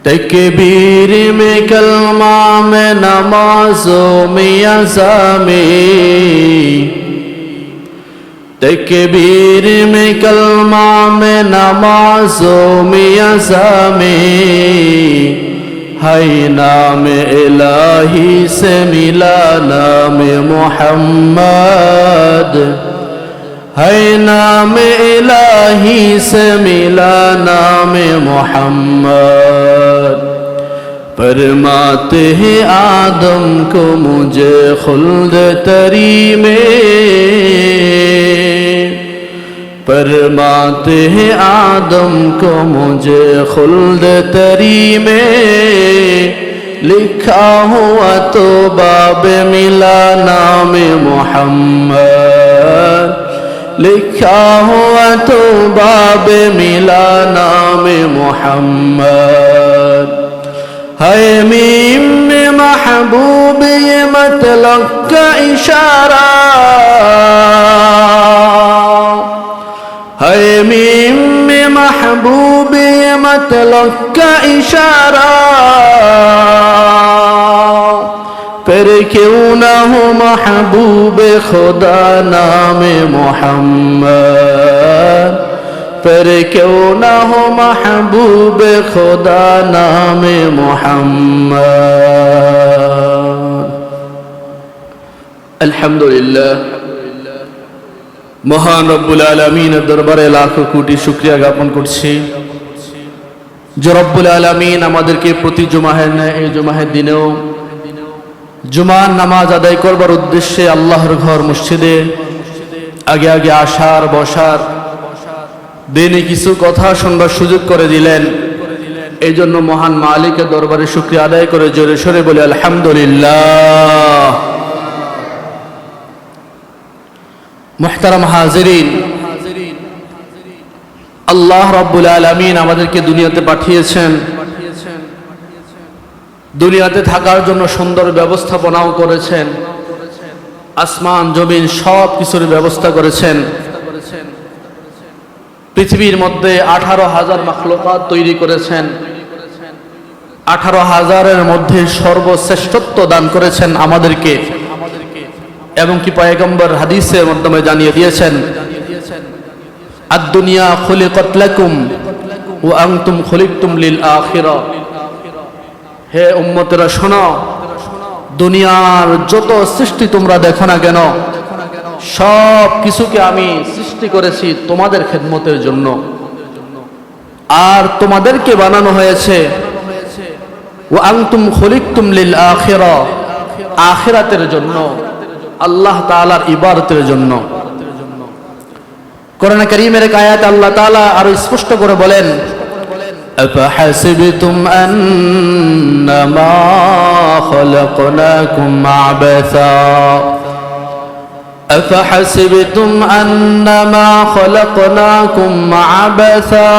तकबीर में कलमा में नमाज़ों में अज़ामें, तकबीर में कलमा में नमाज़ों में अज़ामें, है नाम इलाही से मिला नाम मोहम्मद, है नाम इलाही से मिला नाम मोहम्मद। फरमाते हैं आदम को मुझे खुल्द तरी में, फरमाते हैं आदम को मुझे खुल्द तरी में, लिखा हुआ तो बाब मिला नाम मोहम्मद, लिखा हुआ तो बाब मिला नाम मोहम्मद। है मीम में महबूब ये मतलब का इशारा, है मीम में महबूब ये मतलब का इशारा, फिर क्यों ना हो महबूब खुदा नाम मोहम्मद, फिर क्यों ना हो महबूब खुदा नाम मोहम्मद। अल्हम्दुलिल्लाह, মহান রব্বুল আলামিনের দরবারে লাখো কোটি শুকরিয়া জ্ঞাপন করছি যে রব্বুল আলামিন আমাদেরকে প্রতি জুমাহের ন্যায় এই জুমাহের দিনেও জুমার নামাজ আদায় করবার উদ্দেশ্যে আল্লাহর ঘর মসজিদে আগে আগে আসার বসার দিনে কিছু কথা শুনবার সুযোগ করে দিলেন। এই জন্য মহান মালিকের দরবারে শুকরিয়া আদায় করে জোরে সোরে বলি আলহামদুলিল্লাহ। মুহতারাম হাজিরিন, আল্লাহ রাব্বুল আলামিন আমাদেরকে দুনিয়াতে পাঠিয়েছেন, দুনিয়াতে থাকার জন্য সুন্দর ব্যবস্থাপনাও করেছেন, আসমান জমিন সব কিছুর ব্যবস্থা করেছেন। পৃথিবীর মধ্যে 18,000 মাখলুকাত তৈরি করেছেন, 18,000-এর মধ্যে সর্বশ্রেষ্ঠত্ব দান করেছেন আমাদেরকে, এবং কি পয়গম্বর হাদিসের মাধ্যমে জানিয়ে দিয়েছেন আদ-দুনিয়া খুলিকাত লাকুম ওয়া আনতুম খুলিকতুম লিল আখিরা। হে উম্মতেরা শোনো, দুনিয়ার যত সৃষ্টি তোমরা দেখো না কেন, সব কিছুকে আমি সৃষ্টি করেছি তোমাদের খেদমতের জন্য, আর তোমাদেরকে বানানো হয়েছে ওয়া আনতুম খুলিকতুম লিল আখিরা, আখিরাতের জন্য, আল্লাহ তাআলার ইবাদতের জন্য। কোরআন কারীমের এক আয়াতে আল্লাহ তাআলা আরো স্পষ্ট করে বলেন, أفحسبتم أنما خلقناكم عبثا أفحسبتم أنما خلقناكم عبثا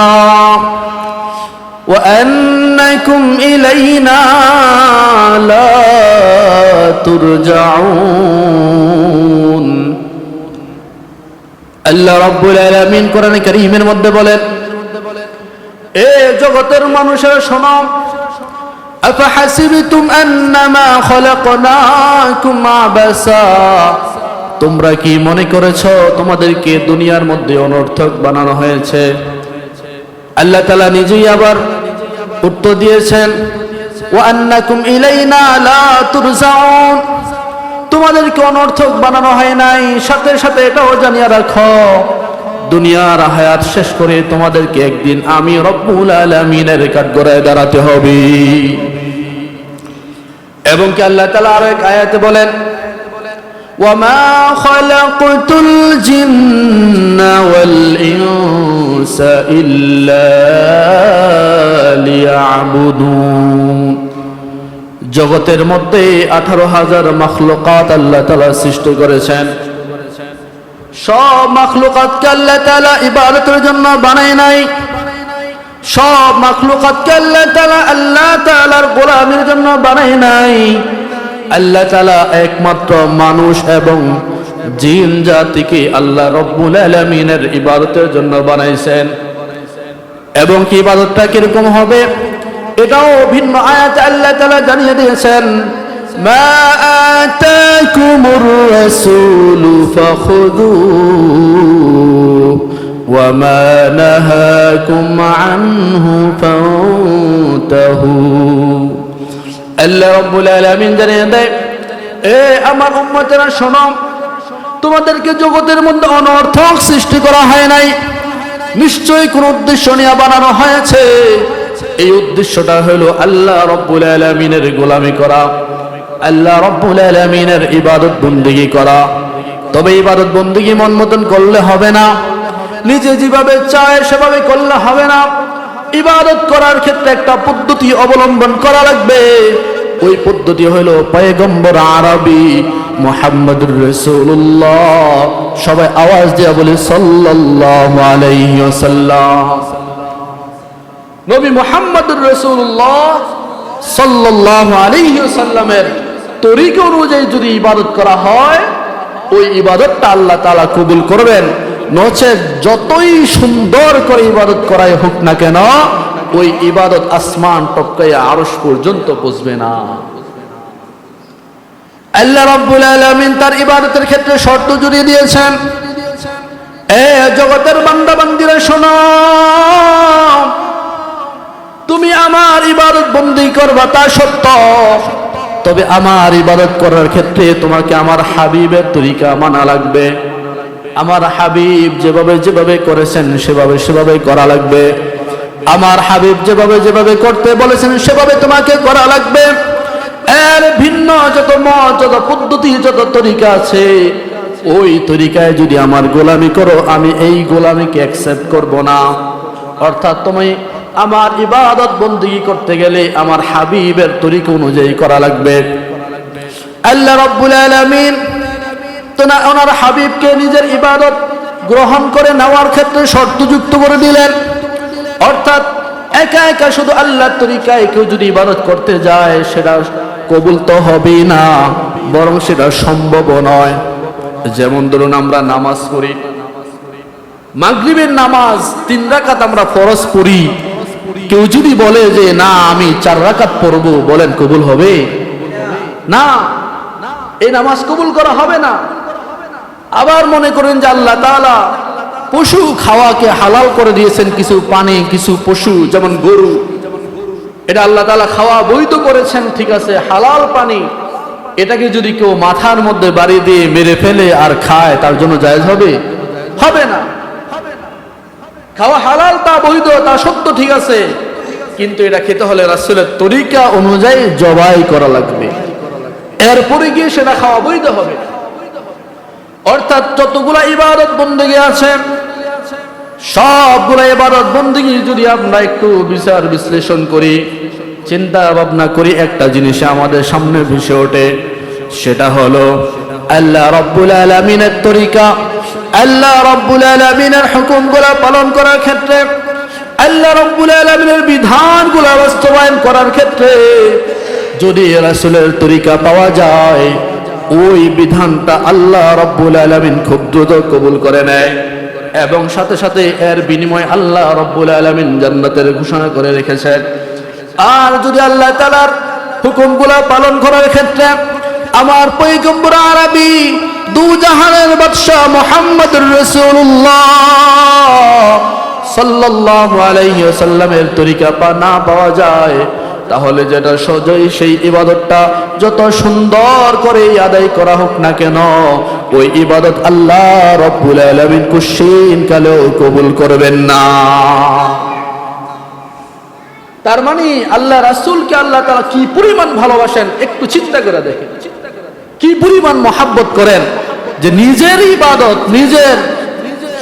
وأنكم إلينا لا ترجعون। আল্লাহ রাব্বুল আলামিন কোরআন কারীমের মধ্যে বলেন, এ জগতের মানুষেরা শোনো, আফাহাসিবতুম আন্নামা খলাকনাকুম আবাসা, তোমরা কি মনে করেছো তোমাদেরকে দুনিয়ার মধ্যে অনর্থক বানানো হয়েছে? আল্লাহ তাআলা নিজেই আবার উত্তর দিয়েছেন, ওয়া আন্নাকুম ইলাইনা লা তুরজাউন, তোমাদেরকে অনর্থক বানানো হয় নাই, সাথে সাথে এটাও জানিয়ে রাখো দুনিয়ার হায়াত শেষ করে তোমাদেরকে একদিন আমি রব্বুল আলামিনের কাঠগড়ায় দাঁড়াতে হবে। এবং কি আল্লাহ তাআলা আরো এক আয়াতে বলেন, ওয়ামা খালাকতুল জিন্না ওয়াল ইনসা ইল্লা লিয়াবুদুন। জগতের মধ্যে 18,000 মাখলুকাত আল্লাহ তাআলা সৃষ্টি করেছেন, সব মাখলুকাতকে আল্লাহ তাআলা ইবাদতের জন্য বানায় নাই, সব মাখলুকাতকে আল্লাহ তাআলার গোলামির জন্য বানায় নাই। আল্লাহ তাআলা একমাত্র মানুষ এবং জিন জাতিকে আল্লাহ রব্বুল আলামিনের ইবাদতের জন্য বানাইছেন। এবং কি ইবাদতটা কিরকম হবে? এটাও ভিন্ন আয়াতে আল্লাহ তাআলা জানিয়ে দিয়েছেন, মা আতাকুমুর রাসূলু ফাখুযুহু ওয়া মা নাহাকুম আনহু ফান্তাহু। আল্লাহ রাব্বুল আলামিন জানিয়ে দেয়, এ আমার উম্মতেরা শোনো, তোমাদেরকে জগতের মধ্যে অনর্থক সৃষ্টি করা হয় নাই, নিশ্চয়ই কোন উদ্দেশ্য নিয়ে বানানো হয়েছে। এই উদ্দেশ্যটা হলো আল্লাহ রাব্বুল আলামিনের গোলামি করা, আল্লাহ রাব্বুল আলামিনের ইবাদত বন্দেগী করা। তবে ইবাদত বন্দেগী মন মতন করলে হবে না, নিজে যেভাবে চায় সেভাবে করলে হবে না। ইবাদত করার ক্ষেত্রে একটা পদ্ধতি অবলম্বন করা লাগবে। ওই পদ্ধতি হলো পয়গম্বর আরবি মুহাম্মদুর রাসূলুল্লাহ, সবাই আওয়াজ দিয়ে বলি সাল্লাল্লাহু আলাইহি ওয়াসাল্লাম। নবী মুহাম্মদুর রাসূলুল্লাহ সাল্লাল্লাহু আলাইহি ওয়াসাল্লামের তরিকা অনুযায়ী যদি ইবাদত করা হয়, ওই ইবাদতটা আল্লাহ তাআলা কবুল করবেন। নচেত যতই সুন্দর করে ইবাদত করাই হোক না কেন, ওই ইবাদত আসমান টপকাইয়া আরশ পর্যন্ত পৌঁছবে না। আল্লাহ রাব্বুল আলামিন তার ইবাদতের ক্ষেত্রে শর্ত জুড়িয়ে দিয়েছেন। এ জগতের বান্দা বান্দীরা শোনো, তুমি আমার ইবাদত বন্দী করবা তা সত্য, তবে আমার ইবাদত করার ক্ষেত্রে তোমাকে আমার হাবিবের তরিকা মানা লাগবে। আমার হাবিব যেভাবে যেভাবে করেছেন সেভাবে সেভাবে করা লাগবে। আমার হাবিব যেভাবে যেভাবে করতে বলেছেন সেভাবে তোমাকে করা লাগবে। এর ভিন্ন যত মত, যত পদ্ধতি, যত তরিকা আছে, ওই তরিকায় যদি আমার গোলামি করো, আমি এই গোলামিকে অ্যাকসেপ্ট করব না। অর্থাৎ তুমি আমার ইবাদত বন্দেগী করতে গেলে আমার হাবিবের তরিকা অনুযায়ী করা লাগবে। আল্লাহ রাব্বুল আলামিন ওনার হাবিবকে নিজের ইবাদত গ্রহণ করে নেওয়ার ক্ষেত্রে শর্ত যুক্ত করে দিলেন। অর্থাৎ একা একা শুধু আল্লাহর তরিকায় কেউ যদি ইবাদত করতে যায়, সেটা কবুল তো হবেই না, বরং সেটা সম্ভব নয়। যেমন ধরুন আমরা নামাজ পড়ি, মাগরিবের নামাজ 3 রাকাত আমরা ফরজ পড়ি, কেউ যদি বলে যে না আমি 4 রাকাত পড়বো, বলেন কবুল হবে? না, এই নামাজ কবুল করা হবে না। আবার মনে করেন যে আল্লাহ তাআলা পশু খাওয়াকে হালাল করে দিয়েছেন, কিছু পানি, কিছু পশু যেমন গরু, এটা আল্লাহ তাআলা খাওয়া বৈধ করেছেন, ঠিক আছে, হালাল পানি, এটাকে যদি কেউ মাথার মধ্যে বাড়ি দিয়ে মেরে ফেলে আর খায়, তার জন্য জায়েজ হবে? হবে না। খাওয়া হালাল, তা বৈধ, তা সত্য, ঠিক আছে, কিন্তু এটা খেতে হলে রাসূলের তরিকা অনুযায়ী জবাই করা লাগবে, এরপরে গিয়ে সেটা খাওয়া বৈধ হবে। অর্থাৎ যতগুলা ইবাদত বন্দেগী আছে, সবগুলা ইবাদত বন্দেগী যদি আমরা একটু বিচার বিশ্লেষণ করি, চিন্তা ভাবনা করি, একটা জিনিস আমাদের সামনে ভেসে ওঠে, সেটা হলো আল্লাহ রাব্বুল আলামিনের তরিকা, আল্লাহ রাব্বুল আলামিনের হুকুমগুলো পালন করার ক্ষেত্রে, আল্লাহ রাব্বুল আলামিনের বিধানগুলো বাস্তবায়ন করার ক্ষেত্রে যদি রাসূলের তরিকা পাওয়া যায়, ওই বিধানটা আল্লাহ রাব্বুল আলামিন খুব দ্রুত কবুল করে নেয়, এবং সাথে সাথে এর বিনিময়ে আল্লাহ রাব্বুল আলামিন জান্নাতের ঘোষণা করে রেখেছেন। আর যদি আল্লাহ তাআলার হুকুমগুলো পালন করার ক্ষেত্রে আমার পয়গম্বর আরবি দু জাহানের বাদশা মুহাম্মদুর রাসূলুল্লাহ সাল্লাল্লাহু আলাইহি ওয়াসাল্লামের তরিকা না পাওয়া যায়, তাহলে যেটা সহজেই সেই ইবাদতটা যত সুন্দর করে আদায় করা হোক না কেন, ওই ইবাদত আল্লাহ রাব্বুল আলামিন কুশিন কালেও কবুল করবেন না। তার মানে আল্লাহ রাসূলকে আল্লাহ তাআলা কি পরিমাণ ভালোবাসেন একটু চিন্তা করে দেখেন, কি পরিমাণ মহব্বত করেন, যে নিজের ইবাদত, নিজের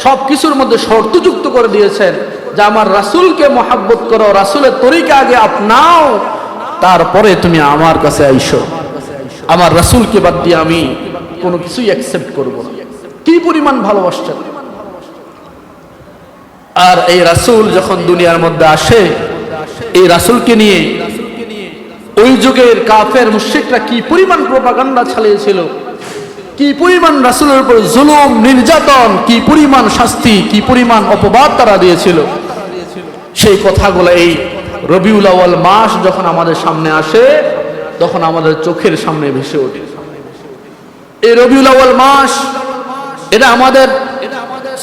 সবকিছুর মধ্যে শর্ত যুক্ত করে দিয়েছেন যে আমার রাসূলকে মহব্বত করো, রাসূলের তরিকা আগে আপনাও, তারপরে তুমি আমার কাছে আইসো, আমার রাসূলকে বাদ দিয়ে আমি কোনো কিছুই অ্যাকসেপ্ট করব না। কি পরিমাণ ভালোবাসছেন। আর এই রাসূল যখন দুনিয়ার মধ্যে আসে, এই রাসূলকে নিয়ে ওই যুগের কাফের মুশরিকরা কি পরিমাণ প্রপাগান্ডা চালিয়েছিল, কি পরিমাণ রাসূলের উপর জুলুম, নির্যাতন, কি পরিমাণ শাস্তি, কি পরিমাণ অপবাদ তারা দিয়েছিল, সেই কথাগুলো এই রবিউল আউয়াল মাস যখন আমাদের সামনে আসে তখন আমাদের চোখের সামনে ভেসে ওঠে। এই রবিউল আউয়াল মাস এটা আমাদের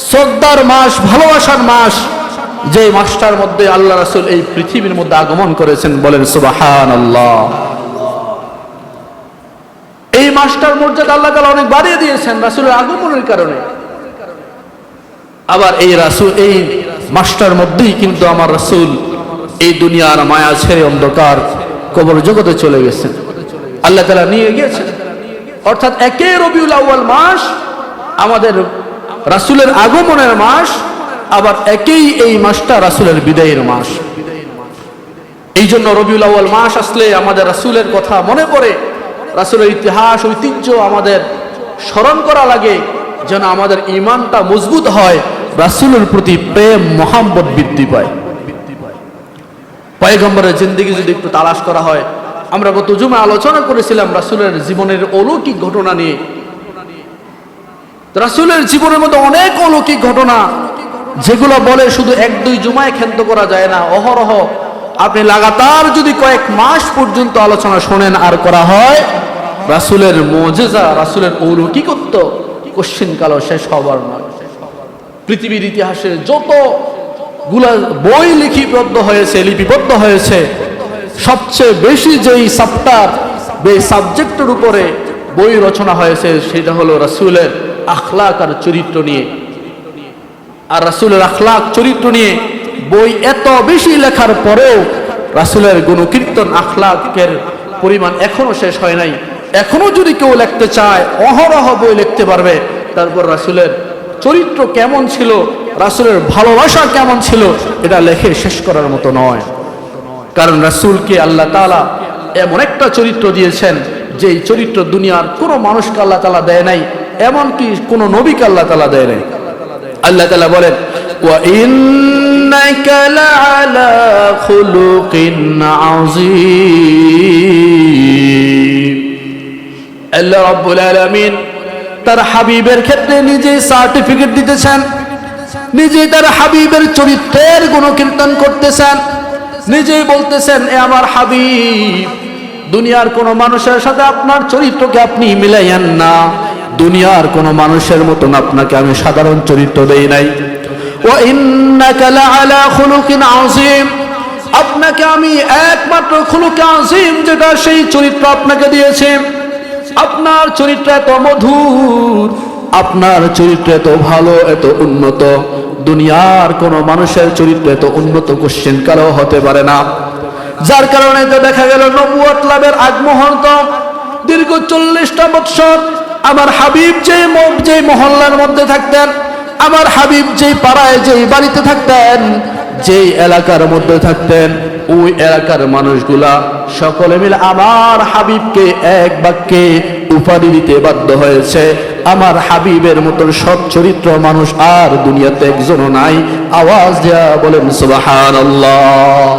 শ্রদ্ধার মাস, ভালোবাসার মাস, যে মাসটার মধ্যে আল্লাহ রাসূল এই পৃথিবীর মধ্যে আগমন করেছেন। বলেন সুবহানাল্লাহ। এই মাসটার মর্যাদা আল্লাহ তাআলা অনেক বাড়িয়ে দিয়েছেন রাসূলের আগমনের কারণে। আবার এই মাসটার মধ্যেই কিন্তু আমার রাসূল এই দুনিয়ার মায়া ছেড়ে অন্ধকার কবর জগতে চলে গেছেন, আল্লাহ তাআলা নিয়ে গিয়েছেন। অর্থাৎ একে রবিউল আউয়াল মাস আমাদের রাসূলের আগমনের মাস, আবার একই এই মাসটা রাসূলের বিদায়ের মাস। এই জন্য রবিউল আউয়াল মাস আসলে আমাদের রাসূলের কথা মনে পড়ে, রাসূলের ইতিহাস ঐতিহ্য আমাদের স্মরণ করা লাগে, যেন আমাদের ঈমানটা মজবুত হয়, রাসূলের প্রতি প্রেম মহব্বত বৃদ্ধি পায়। পয়গম্বরের জিন্দেগি যদি একটু তালাশ করা হয়, আমরা গত জুমায় আলোচনা করেছিলাম রাসূলের জীবনের অলৌকিক ঘটনা নিয়ে। রাসূলের জীবনের মধ্যে অনেক অলৌকিক ঘটনা, যেগুলো বলে শুধু এক দুই জুমায় ক্ষান্ত করা যায় না। অহরহ আপনি লাগাতার যদি কয়েক মাস পর্যন্ত আলোচনা শোনেন আর করা হয়, রাসূলের মুজিজা, রাসূলের অলৌকিকত্ব কোশ্চিন কালো শেষ হবার নয়। পৃথিবীর ইতিহাসে যতগুলা বই লিপিবদ্ধ হয়েছে, সবচেয়ে বেশি যেই সাবজেক্টের উপরে বই রচনা হয়েছে সেটা হলো রাসূলের আখলাক আর চরিত্র নিয়ে। আর রাসূলের আখলাক চরিত্র নিয়ে বই এত বেশি লেখার পরেও রাসূলের গুণকীর্তন আখলাকের পরিমাণ এখনো শেষ হয় নাই। এখনো যদি কেউ লিখতে চায় অহরহ বই লিখতে পারবে। তারপর রাসূলের চরিত্র কেমন ছিল, রাসূলের ভালোবাসা কেমন ছিল, এটা লেখে শেষ করার মতো নয়। কারণ রাসূলকে আল্লাহ তাআলা এমন একটা চরিত্র দিয়েছেন, যেই চরিত্র দুনিয়ার কোনো মানুষকে আল্লাহ তাআলা দেয় নাই, এমনকি কোনো নবীকে আল্লাহ তাআলা দেয় নাই। আল্লাহ তাআলা বলেন, ওয়া ইন্নাকা লাআলা খুলুকিন আযীম। আল্লাহ রাব্বুল আলামিন তার হাবিবের ক্ষেত্রে নিজেই সার্টিফিকেট দিতেছেন, নিজেই তার হাবিবের চরিত্রের গুণকীর্তন করতেছেন, নিজেই বলতেছেন, এ আমার হাবিব, দুনিয়ার কোন মানুষের সাথে আপনার চরিত্রকে আপনি মিলাইয়েন না। দুনিয়ার কোন মানুষের মতন আপনাকে আমি সাধারণ চরিত্র দেই নাই। ওয়া ইন্নাকা লাআলা খুলুকিন আযীম, আপনাকে আমি একমাত্র খুলুকে আযীম যেটা সেই চরিত্র আপনাকে দিয়েছে। আপনার চরিত্র এত মধুর, আপনার চরিত্র এত ভালো, এত উন্নত, দুনিয়ার কোন মানুষের চরিত্র এত উন্নত কোশ্চেন কারো হতে পারে না। যার কারণে তো দেখা গেল নবুয়ত লাভের আগ মুহূর্ত দীর্ঘ 40টা বছর আমার হাবিব যেই মহল্লার মধ্যে থাকতেন, আমার হাবিব যেই পাড়ায় যেই বাড়িতে থাকতেন, যেই এলাকার মধ্যে থাকতেন, ওই এলাকার মানুষগুলা সকলে মিলে আমার হাবিবকে এক বাক্যে উপাধি দিতে বাধ্য হয়েছে, আমার হাবিবের মতো সৎ চরিত্র মানুষ আর দুনিয়াতে একজনও নাই। আওয়াজ দেয়া বলেন সুবহানাল্লাহ।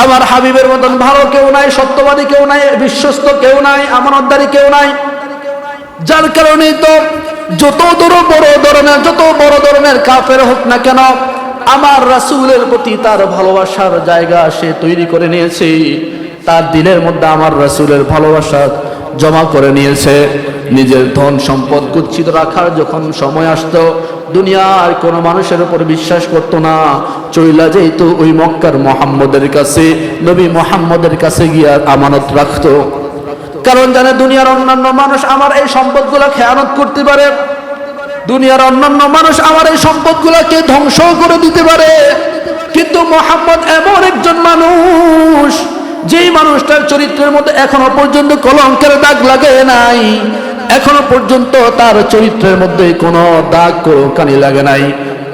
আমার হাবিবের মতন ভালো কেউ নাই, সত্যবাদী কেউ নাই, বিশ্বস্ত কেউ নাই, আমানতদারি কেউ নাই। যার কারণে তো যত বড় ধরনের কাফের হোক না কেন, আমার রাসূলের প্রতি তার ভালোবাসার জায়গা সে তৈরি করে নিয়েছে। তার দিলের মধ্যে আমার রাসূলের ভালোবাসা জমা করে নিয়েছে। নিজের ধন সম্পদ গচ্ছিত রাখার যখন সময় আসতো, দুনিয়ার কোন মানুষের উপর বিশ্বাস করতো না, চইলা যেত ওই মক্কার মুহাম্মদের কাছে, নবী মুহাম্মদের কাছে গিয়ে আমানত রাখতো। কারণ জানে দুনিয়ার অন্যান্য মানুষ আমার এই সম্পদগুলো খেয়ানত করতে পারে, দুনিয়ার অন্যান্য মানুষ আমার এই সম্পদগুলোকে ধ্বংস করে দিতে পারে, কিন্তু মুহাম্মদ এমন একজন মানুষ, যেই মানুষটার চরিত্রের মধ্যে এখনো পর্যন্ত কলঙ্কের দাগ লাগে নাই, এখনো পর্যন্ত তার চরিত্রের মধ্যে কোনো দাগ কানি লাগে নাই।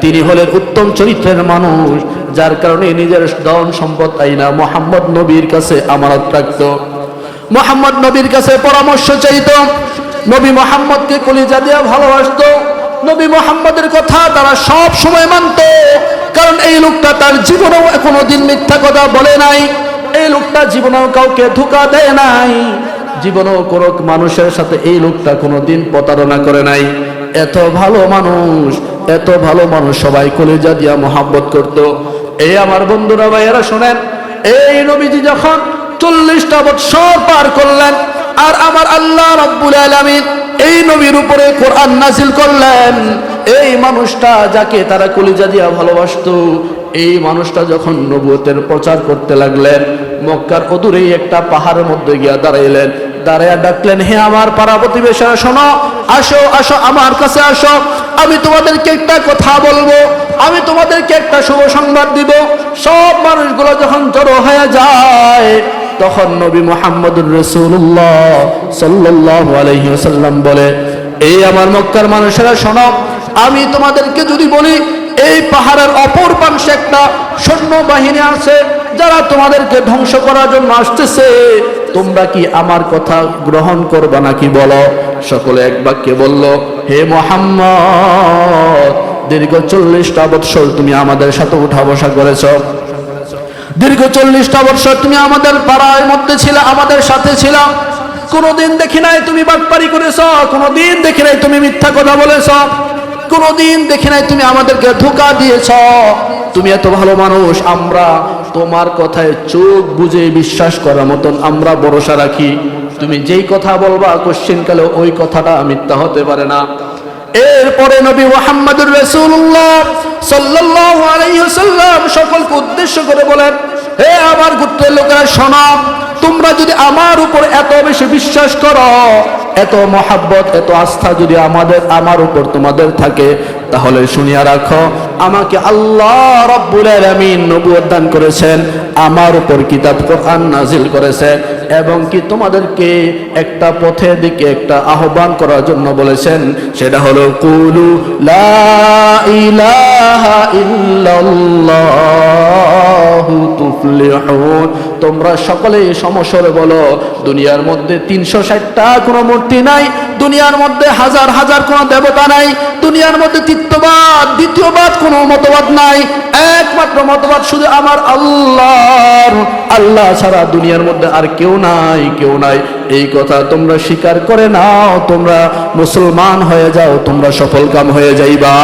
তিনি হলেন উত্তম চরিত্রের মানুষ, যার কারণে নিজের ধন সম্পদ আইনা মুহাম্মদ নবীর কাছে আমানত রাখত, মুহাম্মদ নবীর কাছে পরামর্শ চাইত, নবী মুহাম্মদকে কলিজা দিয়ে ভালোবাসত, নবী মুহাম্মদের কথা তারা সব সময় মানত। কারণ এই লোকটা তার জীবনেও কোনোদিন মিথ্যা কথা বলে নাই, এই লোকটা জীবনেও কাউকে ধোঁকা দেয় নাই, জীবনেও কোনো মানুষের সাথে এই লোকটা কোনোদিন প্রতারণা করে নাই। এত ভালো মানুষ, এত ভালো মানুষ সবাই কলিজা দিয়া মোহাব্বত করত। এই আমার বন্ধুরা ভাইয়েরা শোনেন, এই নবীজি যখন 40টা বছর পার করলেন আর আমার আল্লাহ রাব্বুল আলামিন এই নবীর উপরে কোরআন নাযিল করলেন, এই মানুষটা যাকে তারা কলিজা দিয়া ভালোবাসতো, এই মানুষটা যখন নবুয়তের প্রচার করতে লাগলেন, মক্কার অদূরেই একটা পাহাড়ের মধ্যে গিয়া দাঁড়াইলেন। দাঁড়াইয়া ডাকলেন, হে আমার পাড়া প্রতিবেশীরা শোনো, আসো আসো আমার কাছে আসো, আমি তোমাদেরকে একটা কথা বলবো, আমি তোমাদেরকে একটা শুভ সংবাদ দিব। সব মানুষগুলো যখন জড়ো হয়ে যায় তখন নবী মুহাম্মদুর রাসূলুল্লাহ সাল্লাল্লাহু আলাইহি ওয়াসাল্লাম বলে, এই আমার মক্কার মানুষেরা শোনো, আমি তোমাদেরকে যদি বলি এই পাহাড়ের অপর পাশে একটা সৈন্যবাহিনী আছে যারা তোমাদেরকে ধ্বংস করার জন্য আসতেছে, তোমরা কি আমার কথা গ্রহণ করবা নাকি বলো? সকলে এক বাক্যে বলল, হে মুহাম্মদ, দীর্ঘ 40টা বছর তুমি আমাদের সাথে উঠা বসা করেছ, দীর্ঘ 40টা বছর তুমি আমাদের পাড়ার মধ্যে ছিলে, আমাদের সাথে ছিল, কোনোদিন দেখি নাই তুমি বাটপারি করেছ, কোনোদিন দেখি নাই তুমি মিথ্যা কথা বলেছ, কোনোদিন দেখি নাই তুমি আমাদেরকে ধোঁকা দিয়েছ। তুমি এত ভালো মানুষ, আমরা তোমার কথায় চোখ বুজে বিশ্বাস করার মতন আমরা ভরসা রাখি। তুমি যেই কথা বলবা কোশ্চেন কালে ওই কথাটা মিথ্যা হতে পারে না। এরপরে নবী মুহাম্মদুর রাসূলুল্লাহ সাল্লাল্লাহু আলাইহি ওয়াসাল্লাম সকলকে উদ্দেশ্য করে বলেন, হে আমার গোত্রের লোকেরা শোনো, তোমরা যদি আমার উপর এত বেশি বিশ্বাস করো, এত মহাব্বত, এত আস্থা যদি আমার উপর তোমাদের থাকে, তাহলে শুনিয়া রাখো, আমাকে আল্লাহ রাব্বুল আলামিন নবুয়ত দান করেছেন, আমার উপর কিতাব কোরআন নাজিল করেছে, এবং কি তোমাদেরকে একটা পথের দিকে একটা আহ্বান করার জন্য বলেছেন, সেটা হলো কুলু লা ইলাহা ইল্লাল্লাহু তুফলিহুন। তোমরা সকলে সমস্বরে বলো, দুনিয়ার মধ্যে 360টা কোনো মূর্তি নাই, দুনিয়ার মধ্যে হাজার হাজার কোনো দেবতা নাই, দুনিয়ার মধ্যে তৃতীয়বাদ দ্বিতীয়বাদ কোনো মতবাদ নাই, একমাত্র মতবাদ শুধু আমার আল্লাহর, আল্লাহ ছাড়া দুনিয়ার মধ্যে আর কেউ নাই, কেউ নাই। এই কথা তোমরা স্বীকার করে নাও, তোমরা মুসলমান হয়ে যাও, তোমরা সফলকাম হয়ে যাইবা।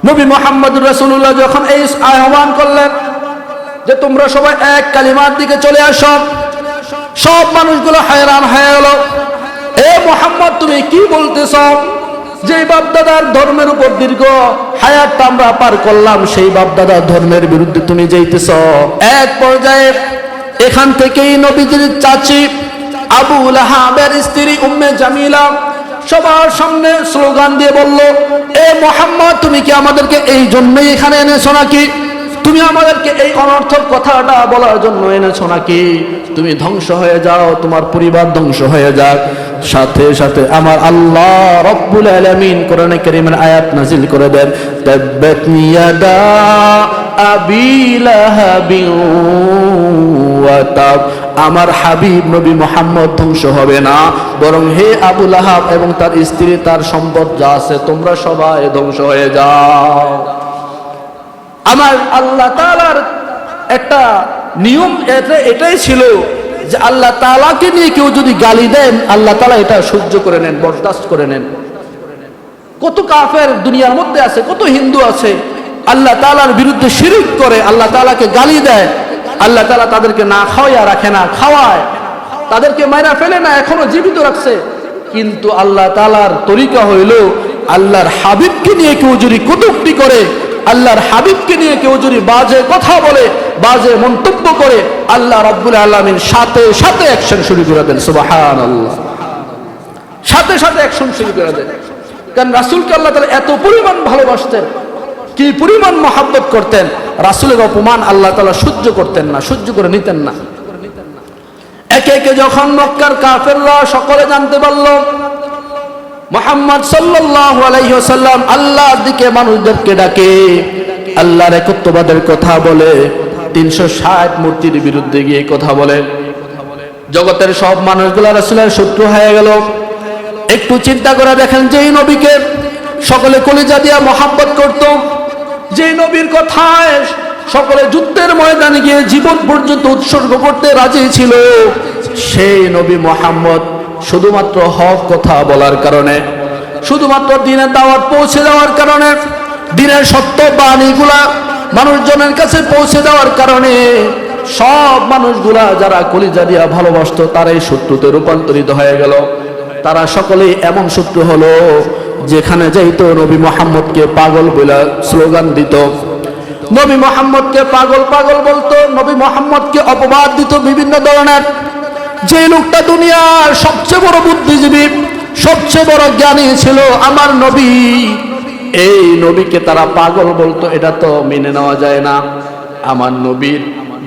নবী মুহাম্মদুর রাসূলুল্লাহ যখন এই আহ্বান করলেন যে তোমরা সবাই এক কালিমার দিকে চলে আসো, সব মানুষগুলো hayran হয়ে গেল, এ মুহাম্মদ তুমি কি বলতেছ? যে বাপদাদার ধর্মের উপর দীর্ঘ হায়াতটা আমরা পার করলাম, সেই বাপদাদার ধর্মের বিরুদ্ধে তুমি যাইতেছ। এক পর্যায়ে এখান থেকেই নবীজির চাচি আবু লাহাবের স্ত্রী উম্মে জামিলা সবার সামনে স্লোগান দিয়ে বলল, এ মুহাম্মদ, তুমি কি আমাদেরকে এই জন্যই এখানে এনেছো নাকি? তুমি আমাদেরকে এই অনর্থক কথাটা বলার জন্য এনেছো নাকি? তুমি ধ্বংস হয়ে যাও, তোমার পরিবার ধ্বংস হয়ে যাক। সাথে সাথে আমার আল্লাহ রব্বুল আলামিন কোরআনে কারীমের আয়াত নাযিল করে দেন, তাব্বাত ইয়াদা আবি লাহাবিন ওয়া তাব। আমার হাবিব নবী মুহাম্মদ ধ্বংস হবে না, বরং হে আবু লাহাব এবং তার স্ত্রী, তার সম্পদ যা আছে, তোমরা সবাই ধ্বংস হয়ে যাও। আমার আল্লাহ তাআলার একটা নিয়ম এটাই ছিল যে আল্লাহ তাআলাকে নিয়ে কেউ যদি গালি দেন, আল্লাহ তাআলা এটা সহ্য করে নেন, বরদাস্ত করে নেন। কত কাফের দুনিয়ার মধ্যে আছে, কত হিন্দু আছে আল্লাহ তাআলার বিরুদ্ধে শিরক করে, আল্লাহ তাআলাকে গালি দেয়, আল্লাহ তাআলা তাদেরকে না খাওয়াইয়া রাখে না, খাওয়ায়, তাদেরকে মাইরা ফেলে না, এখনো জীবিত রাখছে। কিন্তু আল্লাহ তাআলার তরিকা হইল, আল্লাহর হাবিবকে নিয়ে কেউ যদি কটূক্তি করে, আল্লাহর হাবিবকে নিয়ে কেউ যদি বাজে কথা বলে, বাজে মন্তব্য করে, আল্লাহ রাব্বুল আলামিন সাথে সাথে অ্যাকশন শুরু করে দেন। সুবহানাল্লাহ, সাথে সাথে অ্যাকশন শুরু করে দেন। কারণ রাসূলকে আল্লাহ তাআলা এত পরিমাণ ভালোবাসতেন, কি পরিমাণ মহব্বত করতেন, রাসূলের অপমান আল্লাহ তাআলা সহ্য করতেন না, সহ্য করে নিতেন না। একে একে যখন মক্কার কাফেররা সকলে জানতে পারল মুহাম্মদ সাল্লাল্লাহু আলাইহি ওয়াসাল্লাম আল্লাহর দিকে মানুষদেরকে ডাকে, আল্লাহর একত্ববাদের কথা বলে, 360 মূর্তির বিরুদ্ধে গিয়ে কথা বলে, জগতের সব মানুষগুলো রাসূলের শত্রু হয়ে গেল। একটু চিন্তা করে দেখেন, যেই নবীকে সকলে কলিজা দিয়া মহব্বত করত, যেই নবীর কথায় সকলে যুদ্ধের ময়দানে গিয়ে জীবন পর্যন্ত উৎসর্গ করতে রাজি ছিল, সেই নবী মুহাম্মদ শুধুমাত্র হক কথা বলার কারণে, শুধুমাত্র দিনের দাওয়াত পৌঁছে দেওয়ার কারণে, দিনের সত্য বাণীগুলা মানুষজনের কাছে পৌঁছে দেওয়ার কারণে সব মানুষগুলা যারা কলিজা দিয়া ভালোবাসতো তারাই শত্রুতে রূপান্তরিত হয়ে গেল। তারা সকলেই এমন শত্রু হলো, যেখানে যাইতো নবী মুহাম্মদকে পাগল বলে স্লোগান দিত, নবী মুহাম্মদকে পাগল পাগল বলতো, নবী মুহাম্মদকে অপবাদ দিত বিভিন্ন ধরনের। যে লোকটা দুনিয়ার সবচেয়ে বড় বুদ্ধিজীবী, সবচেয়ে বড় জ্ঞানী ছিল আমার নবী, এই নবীকে তারা পাগল বলতো, এটা তো মেনে নেওয়া যায় না। আমার নবীর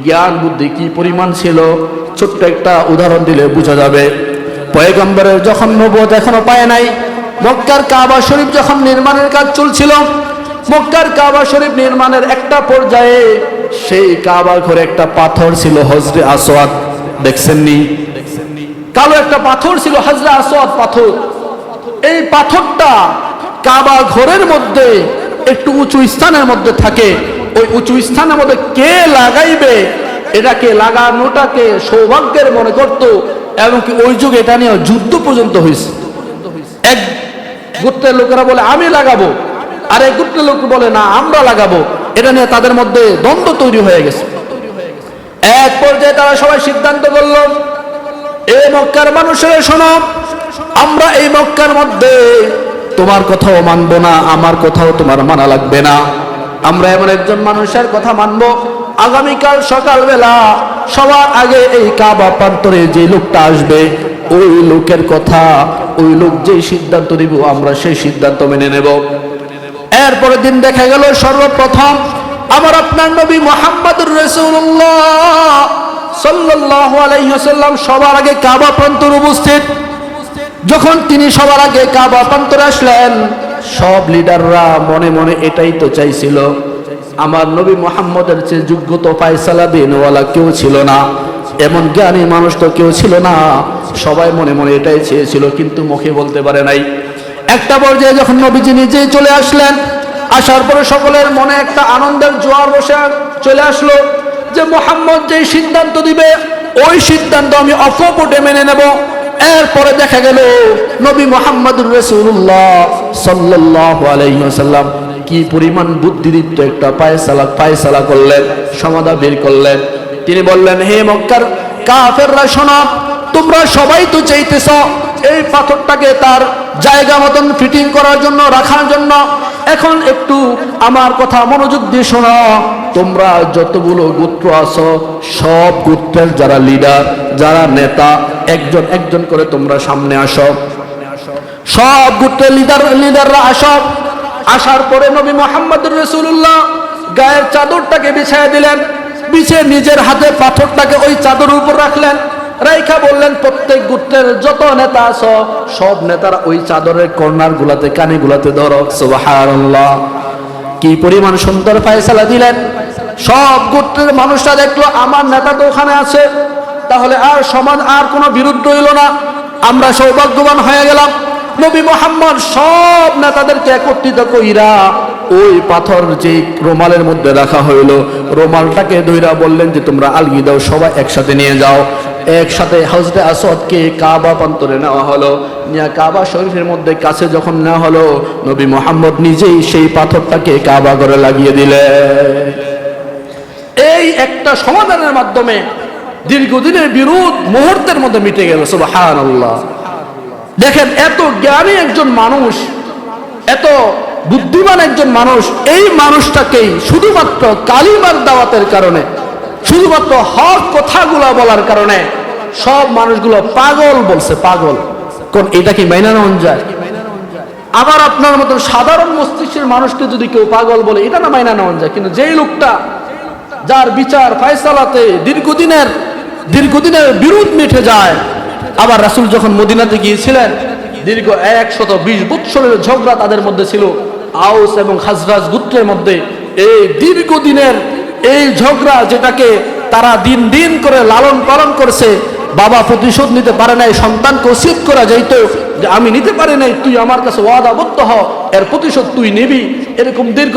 জ্ঞান বুদ্ধি কি পরিমাণ ছিল, ছোট্ট একটা উদাহরণ দিলে বোঝা যাবে। পয়গম্বরের যখন নবুয়ত এখনো পায় নাই, মক্কার কাবা শরীফ যখন নির্মাণের কাজ চলছিল, মক্কার কাবা শরীফ নির্মাণের একটা পর্যায়ে সেই কাবা ঘরে একটা পাথর ছিল হজরে আসওয়াদ, দেখছেননি? কালো একটা পাথর ছিল, হজরে আসওয়াদ পাথর। এই পাথরটা কাবা ঘরের মধ্যে একটু উঁচু স্থানের মধ্যে থাকে। ওই উঁচু স্থানের মধ্যে কে লাগাইবে, এটাকে লাগানোটাকে সৌভাগ্যের মনে করত, এবং কি ওই যুগে এটা নিয়ে যুদ্ধ পর্যন্ত হয়েছে। এক গোত্রের লোকেরা বলে আমি লাগাবো, আর এক গোত্রের লোক বলে না আমরা লাগাবো। এটা নিয়ে তাদের মধ্যে দ্বন্দ্ব তৈরি হয়ে গেছে। এক পর্যায়ে তারা সবাই সিদ্ধান্ত করলো, এই মক্কার মানুষেরা শোনো, আমরা এই মক্কার মধ্যে তোমার কথাও মানবো না, আমার কথাও তোমার মানা লাগবে না। আমরা এমন একজন মানুষের কথা মানবো, আগামীকাল সকালবেলা সবার আগে এই কাবা প্রান্তরে যে লোকটা আসবে, ওই লোকের কথা, ওই লোক যে সিদ্ধান্ত দিব আমরা সেই সিদ্ধান্ত মেনে নেব। এরপরের দিন দেখা গেল সর্বপ্রথম আমার আপনার নবী মুহাম্মদুর রাসূলুল্লাহ সাল্লাল্লাহু আলাইহি ওয়াসাল্লাম সবার আগে কাবা প্রান্তরে উপস্থিত। যখন তিনি সবার আগে কাবা প্রান্তরে আসলেন, সব লিডাররা মনে মনে এটাই তো চাইছিল, আমার নবী মুহাম্মদের চেয়ে যোগ্য তো ফায়সালা দিনওয়ালা কেউ ছিল না, এমন জ্ঞানী মানুষ তো কেউ ছিল না। সবাই মনে মনে এটাই চেয়েছিল, কিন্তু মুখে বলতে পারে নাই। একটা পর্যায়ে যখন নবীজি নিজেই চলে আসলেন, আসার পরে সকলের মনে একটা আনন্দের জোয়ার বসে চলে আসলো যে মুহাম্মদ যেই সিদ্ধান্ত দিবে ওই সিদ্ধান্ত আমি অকপটে মেনে নেব। এরপরে দেখা গেল নবী মুহাম্মদুর রাসূলুল্লাহ সাল্লাল্লাহু আলাইহি ওয়াসাল্লাম কি পরিমাণ বুদ্ধিদীপ্ত একটা ফায়সালা করলেন, সমাধান বের করলেন। তিনি বললেন, হে মক্কার কাফেররা শোনো, তোমরা সবাই তো চাইতেছ এই পাথরটাকে তার জায়গা মতন ফিটিং করার জন্য, রাখার জন্য। এখন একটু আমার কথা মনোযোগ দিয়ে শোনো, তোমরা যতগুলো গোত্র আছো সব গোত্রের যারা লিডার, যারা নেতা, একজন একজন করে তোমরা সামনে আসো। সব গোত্রের লিডাররা আসো। আসার পরে নবী মুহাম্মদুর রাসূলুল্লাহ গায়ের চাদরটাকে বিছায়া দিলেন, বিছিয়ে নিজের হাতে পাথরটাকে ওই চাদরের উপর রাখলেন। রাইখা বললেন, প্রত্যেক গোত্রের যত নেতা আছো সব নেতারা ওই চাদরের কর্নার গুলাতে, কানে গুলাতে ধরো। সুবহানাল্লাহ, কি পরিমাণ সুন্দর ফায়সালা দিলেন। সব গোত্রের মানুষরা দেখলো আমার নেতা তো ওখানে আছে, তাহলে আর সমাজ আর কোনো বিরুদ্ধ হইল না, আমরা সৌভাগ্যবান হয়ে গেলাম। নবী মুহাম্মদ সব নেতাদেরকে একত্রিত কইরা ওই পাথর যে রুমালের মধ্যে রাখা হইল, রুমালটাকে ধইরা বললেন যে তোমরা আলগি দাও, সবাই একসাথে নিয়ে যাও। একসাথে হজরতে আসওয়াদকে কাবা প্রান্তরে নেওয়া হলো। নিয়ে কাবা শরীফের মধ্যে কাছে যখন নেওয়া হলো, নবী মুহাম্মদ নিজেই সেই পাথরটাকে কাবা ঘরে লাগিয়ে দিলেন। এই একটা সমাধানের মাধ্যমে দীর্ঘদিনের বিরোধ মুহূর্তের মধ্যে মিটে গেল। সুবহানাল্লাহ, দেখেন এত জ্ঞানী একজন মানুষ, এত বুদ্ধিমান একজন মানুষ, এই মানুষটাকেই শুধুমাত্র কালিমার দাওয়াতের কারণে, শুধুমাত্র হক কথাগুলো বলার কারণে সব মানুষগুলো পাগল বলছে। পাগল কোন, এটা কি মাইনা নেওয়া যায়? আবার আপনার মতো সাধারণ মস্তিষ্কের মানুষকে যদি কেউ পাগল বলে, এটা না মাইনা নেওয়া যায়। কিন্তু যেই লোকটা, যার বিচার ফায়সালাতে দীর্ঘদিনের বিরোধ মিটে যায়। আবার রাসূল যখন মদিনাতে গিয়েছিলেন, দীর্ঘ 120 বৎসরের ঝগড়া তাদের মধ্যে ছিল, আউস এবং খাজরাজ গোত্রের মধ্যে। এই দীর্ঘদিনের এই ঝগড়া, যেটাকে তারা দিন দিন করে লালন পালন করছে, বাবা প্রতিশোধ নিতে পারে নাই, সন্তানকে ওসিয়ত করা যাইত যে আমি নিতে পারি নাই, তুই আমার কাছে ওয়াদাবদ্ধ হ, এর প্রতিশোধ তুই নিবি। এরকম দীর্ঘ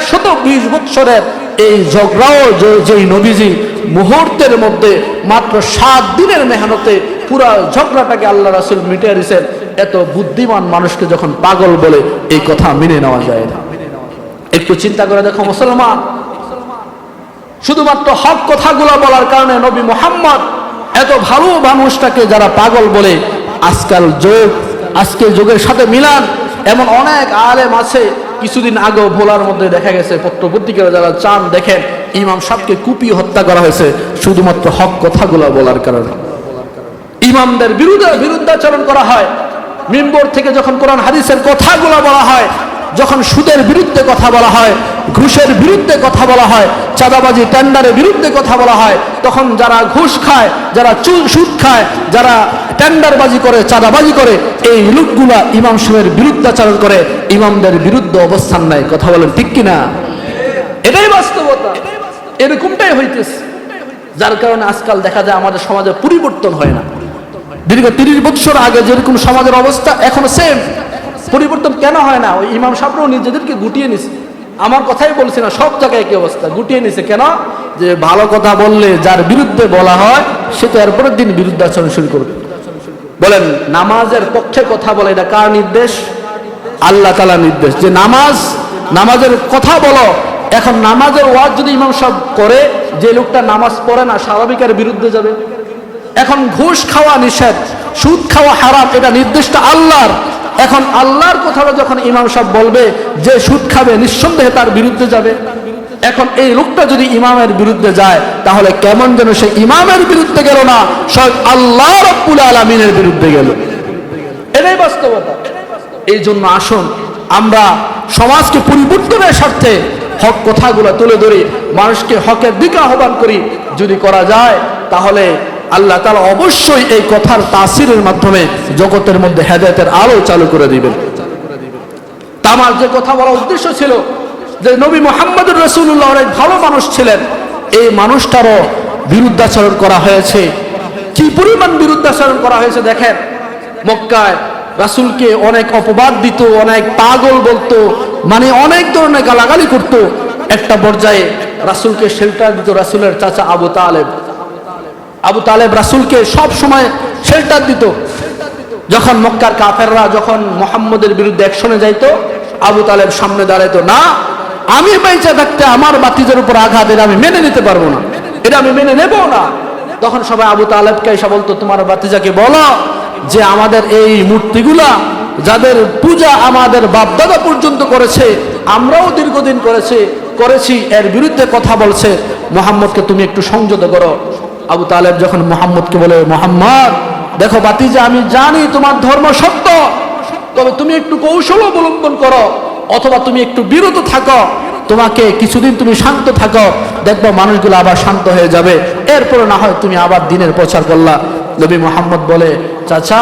120 বৎসরের এই ঝগড়াও যেই নবীজি মুহূর্তের মধ্যে মাত্র 7 দিনের মেহনতে পুরা ঝগড়াটাকে আল্লাহ রাসূল মিটিয়ে দিয়েছেন। এত বুদ্ধিমান মানুষকে যখন পাগল বলে, এই কথা মেনে নেওয়া যায় না। একটু চিন্তা করে দেখো মুসলমান, শুধুমাত্র হক কথাগুলো বলার কারণে নবী মুহাম্মদ এত ভালো মানুষটাকে যারা পাগল বলে, আজকের যুগের সাথে মিলান এমন অনেক আলেম আছে। কিছুদিন আগেও ভোলার মধ্যে দেখা গেছে, পত্র পত্রিকারা যারা চান দেখেন, ইমাম সাহেবকে কুপিয়ে হত্যা করা হয়েছে শুধুমাত্র হক কথাগুলো বলার কারণে। ইমামদের বিরুদ্ধাচরণ করা হয়, মিম্বর থেকে যখন কোরআন হাদিসের কথাগুলো বলা হয়, যখন সুদের বিরুদ্ধে কথা বলা হয়, ঘুষের বিরুদ্ধে কথা বলা হয়, চাঁদাবাজি টেন্ডারের বিরুদ্ধে কথা বলা হয়, তখন যারা ঘুষ খায়, যারা সুদ খায়, যারা টেন্ডারবাজি করে, চাঁদাবাজি করে, এই লোকগুলা ইমাম সাহেবের বিরুদ্ধাচরণ করে, ইমামদের বিরুদ্ধে অবস্থান নেয়। কথা বলেন ঠিক কিনা? এটাই বাস্তবতা, এরকমটাই হইতেছে। যার কারণে আজকাল দেখা যায় আমাদের সমাজে পরিবর্তন হয় না। দীর্ঘ 30 বছর আগে যেরকম সমাজের অবস্থা এখনো সেম, পরিবর্তন কেন হয় না? ওই ইমাম সাহেবরাও নিজেদেরকে গুটিয়ে নিছে। আমার কথাই বলছি না, সব জায়গায় কি অবস্থা, গুটিয়ে নিছে। কেন? যে ভালো কথা বললে যার বিরুদ্ধে বলা হয় সে তো এরপরের দিন বিরুদ্ধাচরণ শুরু করবে। বলেন, নামাজের পক্ষে কথা বলে, এটা কার নির্দেশ? আল্লাহ তাআলার নির্দেশ, যে নামাজের কথা বলো। এখন নামাজের ওয়াজ যদি ইমাম সাহেব করে, যে লোকটা নামাজ পড়ে না স্বাভাবিকের বিরুদ্ধে যাবে। এখন ঘুষ খাওয়া নিষেধ, সুদ খাওয়া হারাম, এটা নির্দেশটা আল্লাহর। এখন আল্লাহর কথাটা যখন ইমাম সাহেব বলবে যে সুদ খাবে, নিঃসন্দেহে তার বিরুদ্ধে যাবে। এখন এই লোকটা যদি ইমামের বিরুদ্ধে যায়, তাহলে কেমন যেন সে ইমামের বিরুদ্ধে গেল না, স্বয়ং আল্লাহ রাব্বুল আলামিনের বিরুদ্ধে গেল। এটাই বাস্তবতা। এই জন্য আসুন আমরা সমাজকে পরিবর্তনের স্বার্থে হক কথাগুলো তুলে ধরি, মানুষকে হকের দিকে আহ্বান করি। যদি করা যায় তাহলে আল্লাহ তাআলা অবশ্যই এই কথার তাসিরের মাধ্যমে জগতের মধ্যে হেদায়েতের আলো চালু করে দিবেন। আমার যে কথা বলার উদ্দেশ্য ছিল যে নবী মুহাম্মদুর রাসূলুল্লাহ অনেক ভালো মানুষ ছিলেন, এই মানুষটারও বিরুদ্ধাচরণ করা হয়েছে। কি পরিমাণ বিরুদ্ধাচরণ করা হয়েছে দেখেন। মক্কায় রাসূলকে অনেক অপবাদ দিত, অনেক পাগল বলতো, মানে অনেক ধরনের গালাগালি করত। একটা পর্যায়ে রাসূলকে শেল্টার দিত রাসূলের চাচা আবু তালেব রাসূলকে সব সময় শেল্টার দিত। যখন মক্কার কাফেররা যখন মুহাম্মদের বিরুদ্ধে অ্যাকশনে যাইতো, আবু তালেব সামনে দাঁড়াইতো, না আমি বেঁচে থাকতে আমার বাতিজের উপর আঘাত, এটা আমি মেনে নিতে পারবো না, এটা আমি মেনে নেব না। তখন সবাই আবু তালেবকে এসে বলতো, তোমার বাতিজাকে বলো যে আমাদের এই মূর্তিগুলা যাদের পূজা আমাদের বাপদাদা পর্যন্ত করেছে, আমরাও দীর্ঘদিন করেছি, এর বিরুদ্ধে কথা বলছে, মুহাম্মদকে তুমি একটু সংযত করো। আবু তালেব যখন মুহাম্মদকে বলে, মুহাম্মদ দেখো বাতিজা, আমি জানি তোমার ধর্ম সত্য, তবে তুমি একটু কৌশল অবলম্বন করো, অথবা তুমি একটু বিরত থাকো, তোমাকে কিছুদিন তুমি শান্ত থাকো, দেখবো মানুষগুলো আবার শান্ত হয়ে যাবে, এরপরে না হয় তুমি আবার দিনের প্রচার করলা। নবী মুহাম্মদ বলে, চাচা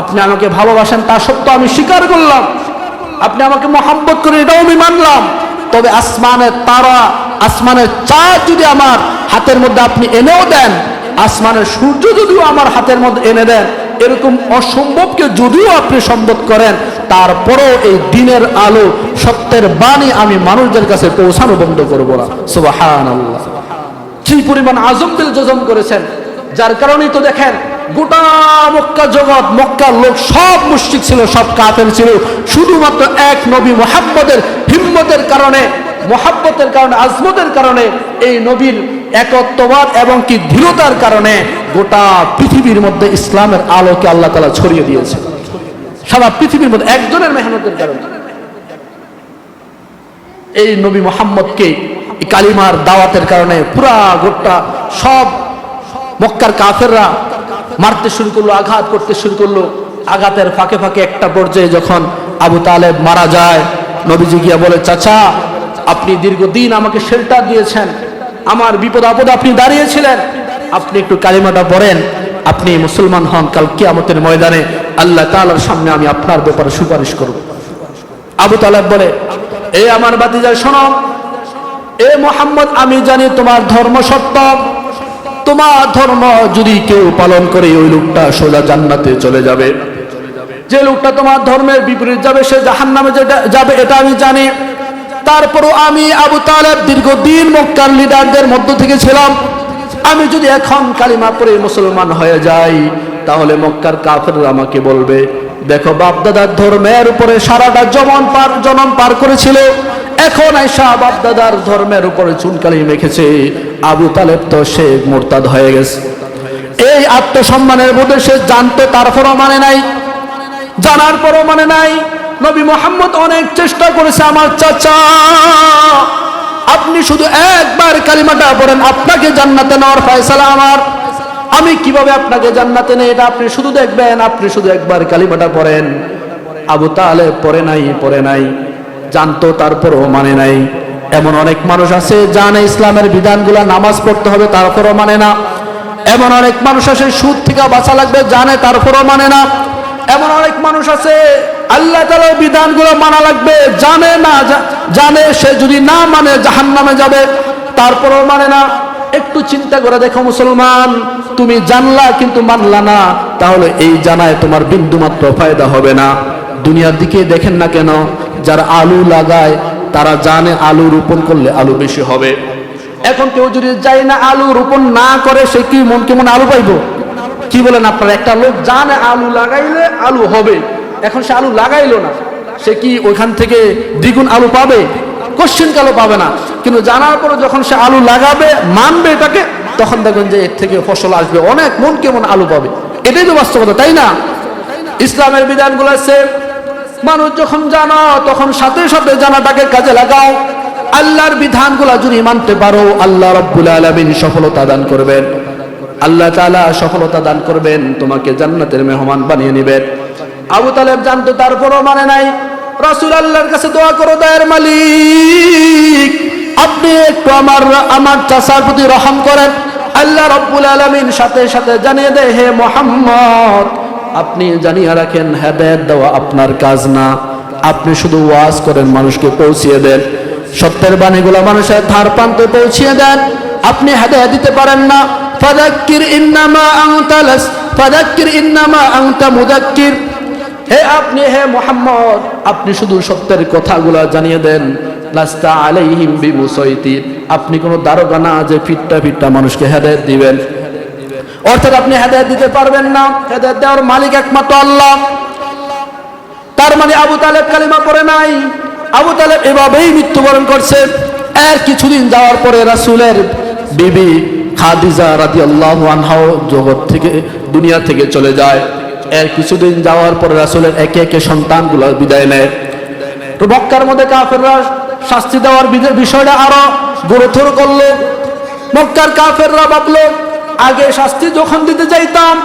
আপনি আমাকে ভালোবাসেন তা সত্ত্বেও আমি স্বীকার করলাম, আপনি আমাকে মহব্বত করে এটাও আমি মানলাম, তবে আসমানের তারা, আসমানের চাঁদ যদি আমার হাতের মধ্যে আপনি এনেও দেন, আসমানের সূর্য যদিও আমার হাতের মধ্যে এনে দেন, এরকম অসম্ভবকে যদিও আপনি সম্ভব করেন, তারপরেও এই দিনের আলো সত্যের বাণী আমি মানুষদের কাছে পৌঁছানো বন্ধ করবো না। সুবহানাল্লাহ, কি পরিমাণ আজম দিল জজম করেছেন। যার কারণেই তো দেখেন গোটা মক্কা জগৎ, মক্কার লোক সব মুশরিক ছিল, সব কাফের ছিল, শুধুমাত্র এক নবী মুহাম্মদের হিম্মতের কারণে, মুহাব্বতের কারণে, আজমতের কারণে, এই নবীর একত্ববাদ এবং কি দৃঢ়তার কারণে গোটা পৃথিবীর মধ্যে ইসলামের আলোকে আল্লাহ তাআলা ছড়িয়ে দিয়েছে। সারা পৃথিবীর মধ্যে একজনের মেহনতের কারণে এই নবী মুহাম্মদকে কালিমার দাওয়াতের কারণে পুরা গোটা সব মক্কার কাফেররা মারতে শুরু করলো, আঘাত করতে শুরু করলো। আঘাতের ফাঁকে ফাঁকে একটা পর্যায়ে যখন আবু তালেব মারা যায়, নবীজি গিয়া বলে, চাচা আপনি দীর্ঘদিন আমাকে শেল্টার দিয়েছেন, আমার বিপদ আপদে আপনি দাঁড়িয়েছিলেন, আপনি একটু কালিমাটা পড়েন, আপনি মুসলমান হন, কাল কিয়ামতের ময়দানে আল্লাহ তাআলার সামনে আমি আপনার ব্যাপারে সুপারিশ করব। আবু তালেব বলে, এ আমার ভাতিজা শোনো, এ মুহাম্মদ আমি জানি তোমার ধর্ম সত্য, তোমার ধর্ম যদি কেউ পালন করে ওই লোকটা সোজা জান্নাতে চলে যাবে, যে লোকটা তোমার ধর্মের বিপরীত যাবে সে জাহান্নামে যাবে, এটা আমি জানি। তারপরও আমি আবু তালেব দীর্ঘদিন মক্কার লিডারদের মধ্য থেকে ছিলাম, আমি যদি এখন কালিমা পড়ে মুসলমান হয়ে যাই, তাহলে মক্কার কাফেররা আমাকে বলবে দেখো বাপদাদার ধর্মের উপরে সারাটা জনম পার করেছিল, এখন আইসা বাপদাদার ধর্মের উপরে চুনকালি মেখেছে। আবু তালেব তো সে মুরতাদ হয়ে গেছে। এই আত্মসম্মানের বোধে সে জানতো, তারপরও মানে নাই, জানার পরও মানে নাই। নবী মুহাম্মদ অনেক চেষ্টা করেছে, আমার চাচা আপনি শুধু একবার কালিমাটা পড়েন, আপনাকে জান্নাতে নেওয়ার ফয়সালা আমার। আমি কিভাবে আপনাকে জান্নাতে নেই এটা আপনি শুধু দেখবেন, আপনি শুধু একবার কালিমাটা পড়েন। আবু তালেব পড়ে নাই, জানতো তারপরও মানে নাই। এমন অনেক মানুষ আছে জানে ইসলামের বিধানগুলো, নামাজ পড়তে হবে তারপরও মানে না। এমন অনেক মানুষ আছে সুদ থেকে বাঁচা লাগবে জানে তারপরও মানে না। এমন অনেক মানুষ আছে আল্লাহ তাআলার বিধানগুলো মানা লাগবে জানে না, জানে সে যদি না মানে জাহান্নামে যাবে তারপরও মানে না। একটু চিন্তা করে দেখো মুসলমান, তুমি জানলা কিন্তু মানলা না, তাহলে এই জানায় তোমার বিন্দুমাত্র ফায়দা হবে না। দুনিয়ার দিকে দেখেন না কেন, যারা আলু লাগায় তারা জানে আলু রোপণ করলে আলু বেশি হবে। এখন কেউ যদি যায় না আলু রোপণ না করে, সে কি মন কেমন আলু পাইব? কি বলেন আপনারা? একটা লোক জানে আলু লাগাইলে আলু হবে, এখন সে আলু লাগাইলো না, সে কি ওইখান থেকে দ্বিগুণ আলু পাবে? কোশ্চেন কালো পাবে না। কিন্তু জানার পরে যখন সে আলু লাগাবে, মানবে এটাকে, তখন দেখবেন যে এর থেকে ফসল আসবে, অনেক মন কেমন আলু পাবে। এটাই তো বাস্তবতা, তাই না? ইসলামের বিধানগুলো আছে, মানুষ যখন জানো তখন সাথে সাথে জানাটাকে কাজে লাগাও। আল্লাহর বিধানগুলো যদি মানতে পারো, আল্লাহ রাব্বুল আলামিন সফলতা দান করবেন। আল্লাহ তাআলা সফলতা দান করবেন, তোমাকে জান্নাতের মেহমান বানিয়ে নেবেন। আবু তালেব জানতো তারপরও মানে নাই। রাসূল আল্লাহর কাছে দোয়া করো, দয়ার মালিক আপনি একটু আমার চাচার প্রতি রহম করেন। আল্লাহ রাব্বুল আলামিন সাথে সাথে জানিয়ে দেয়, হে মুহাম্মদ আপনি জানিয়ে রাখেন, হেদায়েত দেওয়া আপনার কাজ না, আপনি শুধু ওয়াজ করেন, মানুষকে পৌঁছিয়ে দেন, সত্যের বাণীগুলো মানুষের ধার প্রান্তে পৌঁছিয়ে দেন, আপনি হেদায়েত দিতে পারেন না। ফাযাক্কির ইন্নামা আনতা মুযাক্কির, হে মুহাম্মদ আপনি শুধু সত্যের কথাগুলো জানিয়ে দেন। লাস্তা আলাইহিম বিমুসাইতির, আপনি কোনো দারোগা না যে ফিটটা মানুষকে হেদায়েত দিবেন। অর্থাৎ আপনি হেদায়েত দিতে পারবেন না, হেদায়েত দেওয়ার মালিক একমাত্র আল্লাহ। তার মানে আবু তালেব কালিমা পড়ে নাই, আবু তালেব এভাবেই মৃত্যুবরণ করছে। এর কিছুদিন যাওয়ার পরে রাসূলের বিবি খাদিজা রাদিয়াল্লাহু আনহা জগৎ থেকে, দুনিয়া থেকে চলে যায়। এর কিছুদিন যাওয়ার পরে রাসূলের একে একে সন্তানগুলো বিদায় নেয়। তো মক্কার মধ্যে কাফেররা শাস্তি দেওয়ার বিষয়টা আরো গুরুতর করলো। মক্কার কাফেররা ভাবলো, আগে শাস্তি যখন দিতে যাইতাম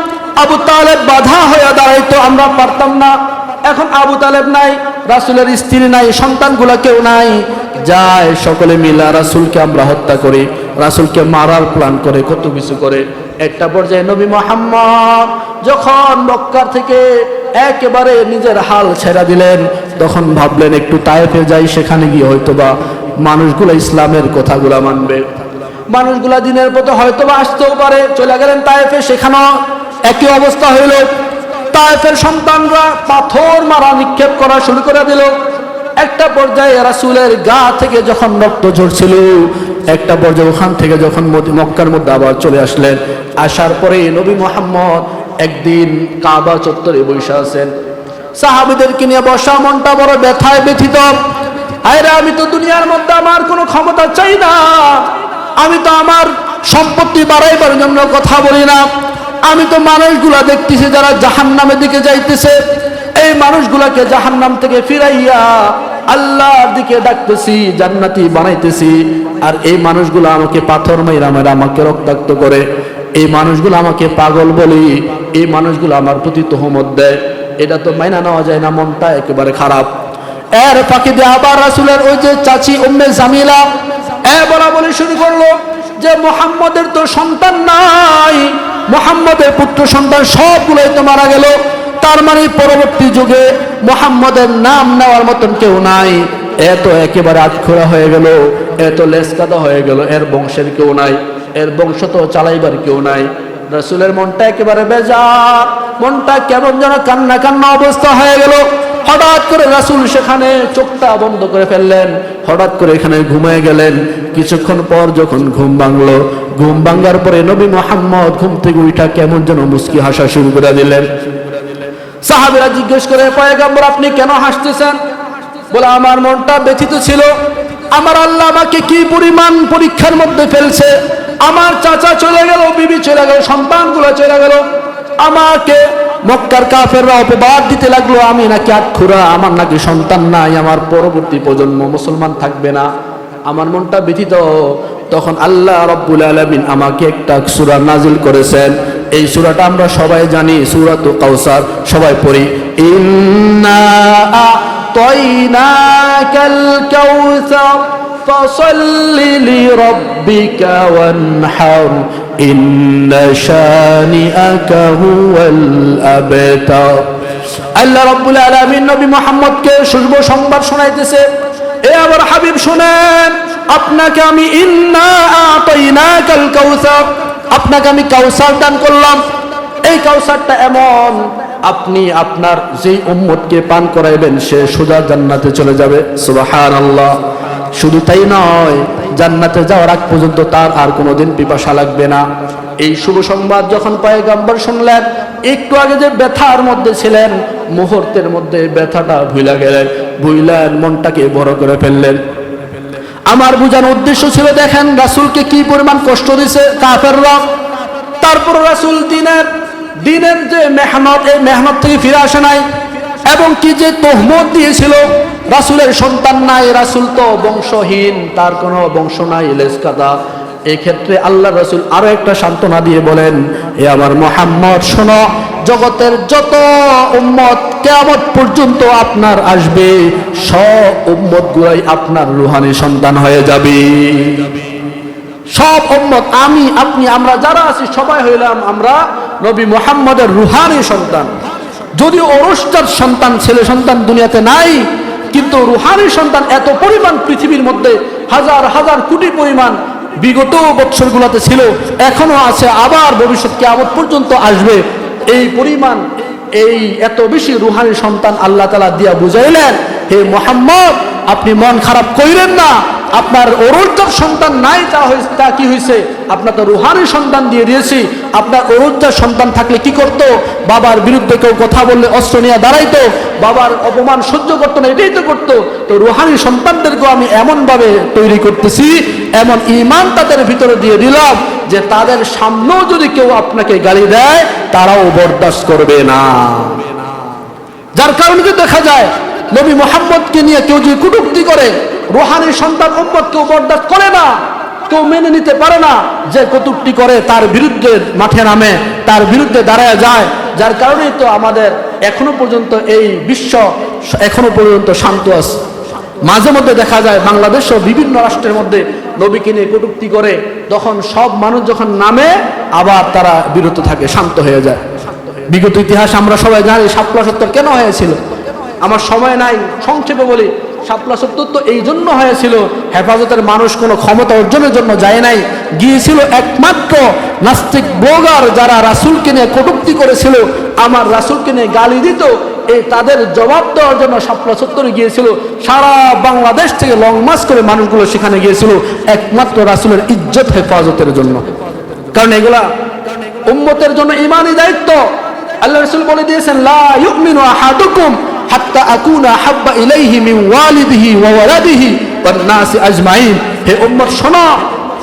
আবু তালেব বাধা হয়ে দাঁড়াইতো, আমরা পারতাম না। এখন আবু তালেব নাই, রাসূলের স্ত্রী নাই, সন্তানগুলা কেউ নাই, যায় সকলে মিলা রাসূলকে আমরা হত্যা করি, রাসূলকে মারার প্ল্যান করে, কত কিছু করে। একটা পর্যায়ে নবী মুহাম্মদ যখন মক্কা থেকে একেবারে নিজের হাল ছেড়ে দিলেন, তখন ভাবলেন একটু তায়েফে যাই, সেখানে গিয়ে হয়তোবা মানুষগুলো ইসলামের কথাগুলা মানবে, মানুষগুলা দিনের পথে হয়তোবা আসতেও পারে। চলে গেলেন তায়েফে, সেখানেও একই অবস্থা হইল। তায়েফের সন্তানরা পাথর মারা নিক্ষেপ করা শুরু করে দিল। একটা পর্যায়ে রাসূলের গা থেকে যখন রক্ত ঝরছিল, একটা পর্যায়ে ওখান থেকে যখন মক্কার মধ্যে আবার চলে আসলেন, আসার পরে নবী মুহাম্মদ একদিন কাবা চত্বরে বসে আছেন, সাহাবীদেরকে নিয়ে বসা, মনটা বড় ব্যথায় ব্যথিত। আরে আমি তো দুনিয়ার মধ্যে আমার কোনো ক্ষমতা চাই না, আমি তো আমার সম্পত্তি বাড়াইবার জন্য কথা বলি না, আমি তো মানুষগুলা দেখতেছি যারা জাহান্নামের দিকে যাইতেছে, এই মানুষগুলাকে জাহান্নাম থেকে ফিরাইয়া আল্লাহর দিকে ডাকতেছি, জান্নাতি বানাইতেছি। আর এই মানুষগুলো আমাকে পাথর মাইরা আমাকে রক্তাক্ত করে, এই মানুষগুলো আমাকে পাগল বলি, এই মানুষগুলো আমার প্রতি তোহমত দেয়, এটা তো মাইনা নেওয়া যায় না, মনটা একেবারে খারাপ। এর ফাঁকে দিয়ে আবার রাসূলের ওই যে চাচি উম্মে জামিলা বলা বলি শুরু করলো যে মুহাম্মদের তো সন্তান নাই, মুহাম্মদের পুত্র সন্তান সবগুলোই তো মারা গেল, তার মানে পরবর্তী যুগে মুহাম্মদের নাম নেওয়ার মতন কেউ নাই। এত একেবারে আটখোড়া হয়ে গেল, এত লেসকাদা হয়ে গেল, এর বংশের কেউ নাই, এর বংশ তো চালাইবার কেউ নাই। রাসূলের মনটা একেবারে বেজার, মনটা কেমন যেন কান্না কান্না অবস্থা হয়ে গেল। হঠাৎ করে রাসূল সেখানে চোখটা বন্ধ করে ফেললেন, হঠাৎ করে এখানে ঘুমিয়ে গেলেন। কিছুক্ষণ পর যখন ঘুম ভাঙলো, ঘুম ভাঙার পরে নবী মুহাম্মদ ঘুম থেকে উঠা কেমন যেন মুস্কি হাসা শুরু করে দিলেন। সাহাবীরা জিজ্ঞেস করে, পয়গম্বর আপনি কেন হাসতেছেন? বলে, আমার মনটা ব্যথিত ছিল। আমার আল্লাহ আমাকে কি পরিমাণ পরীক্ষার মধ্যে ফেলছে। আমার চাচা চলে গেল, বিবি চলে গেল, সন্তানগুলো চলে গেল। আমাকে মক্কার কাফেররা অপবাদ দিতে লাগলো আমি নাকি আটখুরা, আমার নাকি সন্তান নাই, আমার পরবর্তী প্রজন্ম মুসলমান থাকবে না। আমার মনটা ব্যথিত। তখন আল্লাহ রাব্বুল আলামিন আমাকে একটা সূরা নাজিল করেছেন। এই সূরাটা আমরা সবাই জানি, সূরাতুল কাউসার, সবাই পড়ি। ইন্না আ'তাইনাকাল কাউসার ফাসাল্লি লিরাব্বিকা ওয়ানহার ইন্না শানিআকা হুয়াল আবতার। আল্লাহ রাব্বুল আলামিন নবী মুহাম্মদকে শুভ সংবাদ শোনাইতেছে, এ আমার হাবিব শুনেন, আপনাকে আমি ইন্না আ'তাইনাকাল কাউসার, আপনাকে আমি কাউসার দান করলাম। এই কাউসারটা এমন, আপনি আপনার যেই উম্মতকে পান করাইবেন সে সোজা জান্নাতে চলে যাবে। সুবহানাল্লাহ। শুধু তাই নয়, জান্নাতে যাওয়ার আগ পর্যন্ত তার আর কোনোদিন পিপাসা লাগবে না। এই শুভ সংবাদ যখন পয়গম্বর শুনলেন, একটু আগে যে ব্যথার মধ্যে ছিলেন, মুহূর্তের মধ্যে ব্যথাটা ভুলে গেলেন, ভুললেন, মনটাকে বড় করে ফেললেন। আমার বুঝানোর উদ্দেশ্য ছিল, দেখেন রাসূলকে কি পরিমাণ কষ্ট দিছে কাফেররা। তারপর রাসূল দিনের যে মেহনত, এই মেহনত থেকে ফিরে আসে নাই, এবং কি যে তহমত দিয়েছিল, রাসূলের সন্তান নাই, রাসূল তো বংশহীন, তার কোনো বংশ নাই, লেজকাদা। এই ক্ষেত্রে আল্লাহ রাসূল আরো একটা সান্ত্বনা দিয়ে বলেন, এ আমার মুহাম্মদ শোনো, জগতের যত উম্মত কিয়ামত পর্যন্ত আপনার আসবে, সব উম্মত গুলাই আপনার রূহানি সন্তান হয়ে যাবে। সব উম্মত, আমি আপনি আমরা যারা আছি সবাই হইলাম আমরা নবী মুহাম্মদের রূহানি সন্তান। যদিও অরুষ্টার সন্তান, ছেলে সন্তান দুনিয়াতে নাই, কিন্তু রূহানি সন্তান এত পরিমাণ পৃথিবীর মধ্যে হাজার হাজার কোটি পরিমাণ বিগত বৎসরগুলোতে ছিল, এখনো আছে, আবার ভবিষ্যৎ কিয়ামত পর্যন্ত আসবে। এই পরিমাণ, এই এত বেশি রূহানি সন্তান আল্লাহ তাআলা দিয়া বুঝাইলেন, হে মুহাম্মদ আপনি মন খারাপ কইরেন না, আপনার অরুজ্জার সন্তান নাই, তা কি হয়েছে, আপনার তো রূহানি সন্তান দিয়ে দিয়েছি। আপনার অরুজ্জার সন্তান থাকলে কি করতো? বাবার বিরুদ্ধে কেউ কথা বললে অস্ত্র নিয়ে দাঁড়াইতো, বাবার অপমান সহ্য করতো না, এটাই তো করতো। তো রূহানি সন্তানদেরকেও আমি এমন ভাবে তৈরি করতেছি, এমন ঈমান তাদের ভিতরে দিয়ে দিলাম যে তাদের সামনেও যদি কেউ আপনাকে গালি দেয় তারাও বরদাস্ত করবে না। যার কারণে দেখা যায় নবী মুহাম্মদকে নিয়ে কেউ যদি কটূক্তি করে, রূহানি সন্তান উম্মত কেউ বরদাস্ত করে না, কেউ মেনে নিতে পারে না। যে কটূক্তি করে তার বিরুদ্ধে মাঠে নামে, তার বিরুদ্ধে দাঁড়ায় যায়। যার কারণেই তো আমাদের এখনো পর্যন্ত এই বিশ্ব এখনো পর্যন্ত শান্ত আছে। মাঝে মধ্যে দেখা যায় বাংলাদেশ ও বিভিন্ন রাষ্ট্রের মধ্যে নবীকে নিয়ে কটূক্তি করে, তখন সব মানুষ যখন নামে আবার তারা বিরত থাকে, শান্ত হয়ে যায়। বিগত ইতিহাস আমরা সবাই জানি শাপলা চত্বর কেন হয়েছিল। আমার সময় নাই, সংক্ষেপে বলি, শাপলা চত্বর তো এই জন্য হয়েছিল, হেফাজতের মানুষ কোনো ক্ষমতা অর্জনের জন্য যায় নাই, গিয়েছিল একমাত্র নাস্তিক ব্লগার যারা রাসূলকে নিয়ে কটূক্তি করেছিল, আমার রাসূলকে নিয়ে গালি দিত, এই তাদের জবাব দেওয়ার জন্য শাপলা চত্বরে গিয়েছিল। সারা বাংলাদেশ থেকে লং মার্চ করে মানুষগুলো সেখানে গিয়েছিল একমাত্র রাসূলের ইজ্জত হেফাজতের জন্য। কারণ এগুলা উম্মতের জন্য ঈমানি দায়িত্ব। আল্লাহ রাসূল বলে দিয়েছেন, লা ইউমিনু আহাদুকুম হাত্তা আকুনা হাব্বা ইলাইহি মিন ওয়ালিদিহি ওয়া ওয়ালাদিহি ওয়ান নাসি আজমাইন। হে উম্মত শোনো,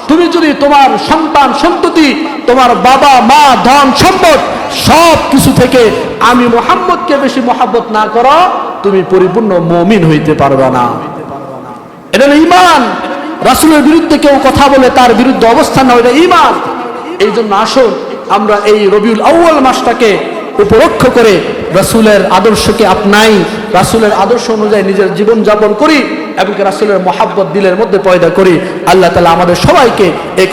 তুমি যদি তোমার সন্তান সন্ততি, তোমার বাবা মা, ধন সম্পদ সব কিছু থেকে আমি মুহাম্মদকে বেশি মহব্বত না করো, তুমি পরিপূর্ণ মুমিন হইতে পারবে না। এটা হলো ঈমান। রাসূলের বিরুদ্ধে কেউ কথা বলে তার বিরুদ্ধে অবস্থান নেওয়া, এটা ঈমান। এই জন্য আসুন আমরা এই রবিউল আউয়াল মাসটাকে উপলক্ষ করে রাসূলের আদর্শকে আপনাই, রাসূলের আদর্শ অনুযায়ী নিজের জীবন যাপন করি এবং রাসূলের মহব্বত দিলের মধ্যে পয়দা করি। আল্লাহ তাআলা আমাদের সবাইকে এই